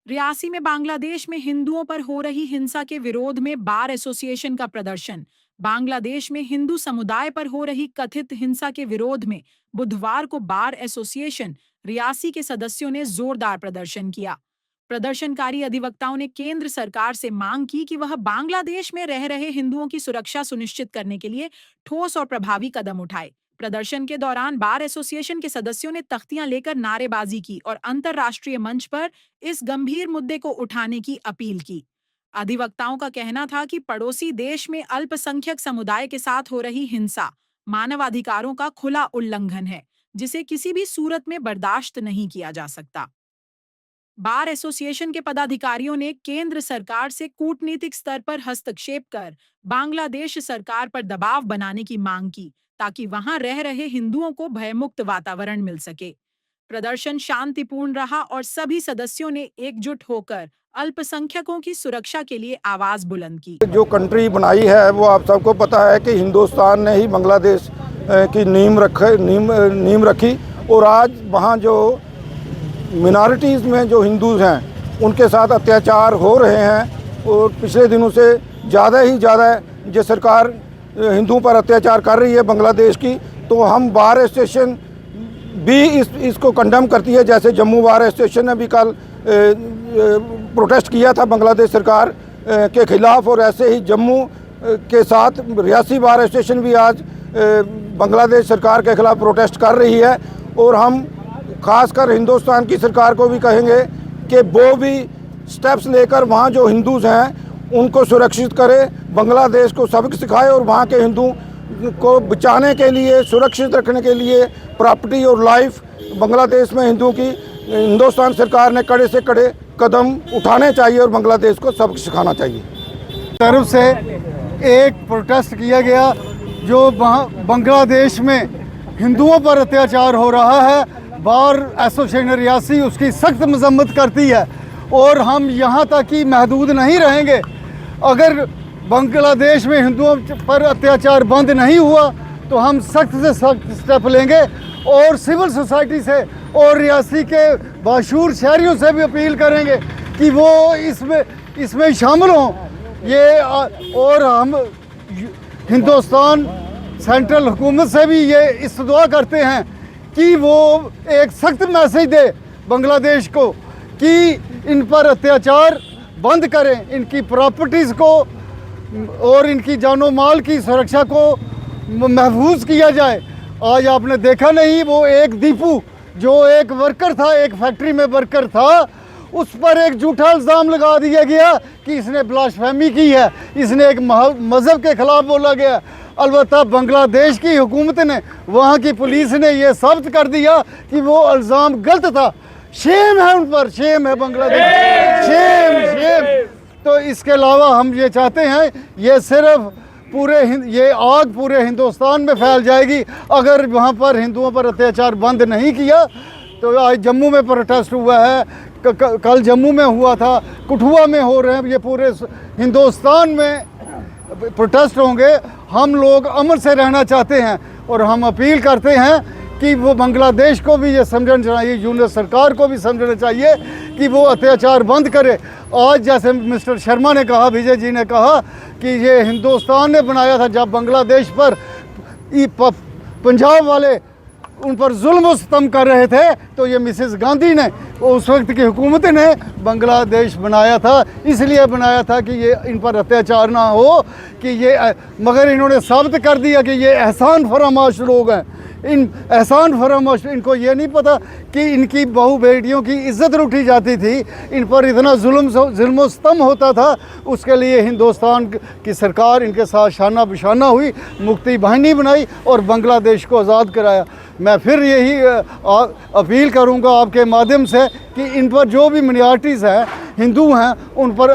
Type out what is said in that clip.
रियासी में बांग्लादेश में हिंदुओं पर हो रही हिंसा के विरोध में बार एसोसिएशन का प्रदर्शन। बांग्लादेश में हिंदू समुदाय पर हो रही कथित हिंसा के विरोध में बुधवार को बार एसोसिएशन रियासी के सदस्यों ने जोरदार प्रदर्शन किया। प्रदर्शनकारी अधिवक्ताओं ने केंद्र सरकार से मांग की कि वह बांग्लादेश में रह रहे हिंदुओं की सुरक्षा सुनिश्चित करने के लिए ठोस और प्रभावी कदम उठाए। प्रदर्शन के दौरान बार एसोसिएशन के सदस्यों ने तख्तियां लेकर नारेबाजी की और अंतर्राष्ट्रीय मंच पर इस गंभीर मुद्दे को उठाने की अपील की। अधिवक्ताओं का कहना था कि पड़ोसी देश में अल्पसंख्यक समुदाय के साथ हो रही हिंसा मानवाधिकारों का खुला उल्लंघन है, जिसे किसी भी सूरत में बर्दाश्त नहीं किया जा सकता। बार एसोसिएशन के पदाधिकारियों ने केंद्र सरकार से कूटनीतिक स्तर पर हस्तक्षेप कर बांग्लादेश सरकार पर दबाव बनाने की मांग की, ताकि वहां रह रहे हिंदुओं को भयमुक्त वातावरण मिल सके। प्रदर्शन शांतिपूर्ण रहा और सभी सदस्यों ने एकजुट होकर अल्पसंख्यकों की सुरक्षा के लिए आवाज बुलंद की। जो कंट्री बनाई है वो आप सबको पता है कि हिंदुस्तान ने ही बांग्लादेश की नींव रखी और आज वहाँ जो मिनॉरिटीज़ में जो हिंदूज़ हैं उनके साथ अत्याचार हो रहे हैं और पिछले दिनों से ज़्यादा जो सरकार हिंदुओं पर अत्याचार कर रही है बांग्लादेश की, तो हम बार एसोसिएशन भी इसको कंडेम करती है। जैसे जम्मू बार एसोसिएशन ने भी कल प्रोटेस्ट किया था बांग्लादेश सरकार के ख़िलाफ़, और ऐसे ही जम्मू के साथ रियासी बार एसोसिएशन भी आज बांग्लादेश सरकार के ख़िलाफ़ प्रोटेस्ट कर रही है। और हम खासकर हिंदुस्तान की सरकार को भी कहेंगे कि वो भी स्टेप्स लेकर वहाँ जो हिंदूज़ हैं उनको सुरक्षित करे, बांग्लादेश को सबक सिखाए और वहाँ के हिंदू को बचाने के लिए, सुरक्षित रखने के लिए प्रॉपर्टी और लाइफ बांग्लादेश में हिंदुओं की हिंदुस्तान सरकार ने कड़े से कड़े कदम उठाने चाहिए और बांग्लादेश को सबक सिखाना चाहिए। तरफ से एक प्रोटेस्ट किया गया जो बांग्लादेश में हिंदुओं पर अत्याचार हो रहा है। बार एसोसिएशन रियासी उसकी सख्त मजम्मत करती है और हम यहाँ तक ही महदूद नहीं रहेंगे। अगर बांग्लादेश में हिंदुओं पर अत्याचार बंद नहीं हुआ तो हम सख्त से सख्त स्टेप लेंगे और सिविल सोसाइटी से और रियासी के बाशूर शहरियों से भी अपील करेंगे कि वो इसमें शामिल हों। और हम हिंदुस्तान सेंट्रल हुकूमत से भी ये इस दुआ करते हैं कि वो एक सख्त मैसेज दे बांग्लादेश को कि इन पर अत्याचार बंद करें, इनकी प्रॉपर्टीज़ को और इनकी जानो माल की सुरक्षा को महफूज किया जाए। आज आपने देखा नहीं, वो एक दीपू जो एक वर्कर था, एक फैक्ट्री में वर्कर था, उस पर एक झूठा इल्ज़ाम लगा दिया गया कि इसने ब्लास्फेमी की है, इसने एक मज़हब के ख़िलाफ़ बोला गया। अलबत्ता बांग्लादेश की हुकूमत ने, वहाँ की पुलिस ने यह साबित कर दिया कि वो इल्ज़ाम गलत था। शेम है उन पर, शेम है बांग्लादेश, शेम। तो इसके अलावा हम ये चाहते हैं, ये सिर्फ ये आग पूरे हिंदुस्तान में फैल जाएगी अगर वहाँ पर हिंदुओं पर अत्याचार बंद नहीं किया। तो आज जम्मू में प्रोटेस्ट हुआ है, कल जम्मू में हुआ था, कठुआ में हो रहे हैं, ये पूरे हिंदुस्तान में प्रोटेस्ट होंगे। हम लोग अमन से रहना चाहते हैं और हम अपील करते हैं कि वो बांग्लादेश को भी ये समझना चाहिए, यूनियन सरकार को भी समझना चाहिए कि वो अत्याचार बंद करे। आज जैसे मिस्टर शर्मा ने कहा, विजय जी ने कहा कि ये हिंदुस्तान ने बनाया था, जब बांग्लादेश पर पंजाब वाले उन पर जुल्म सितम कर रहे थे तो ये मिसेस गांधी ने, उस वक्त की हुकूमत ने बांग्लादेश बनाया था, इसलिए बनाया था कि ये इन पर अत्याचार ना हो कि ये, मगर इन्होंने साबित कर दिया कि ये एहसान फरामाश लोग हैं। इन एहसान फरामाश, इनको ये नहीं पता कि इनकी बहू बेटियों की इज्जत लूटी जाती थी, इन पर इतना जुल्म सितम होता था। उसके लिए हिंदुस्तान की सरकार इनके साथ शाना बिशाना हुई, मुक्ति बाहिनी बनाई और बांग्लादेश को आज़ाद कराया। मैं फिर यही अपील करूंगा आपके माध्यम से कि इन पर जो भी मिनॉरिटीज़ हैं, हिंदू हैं, उन पर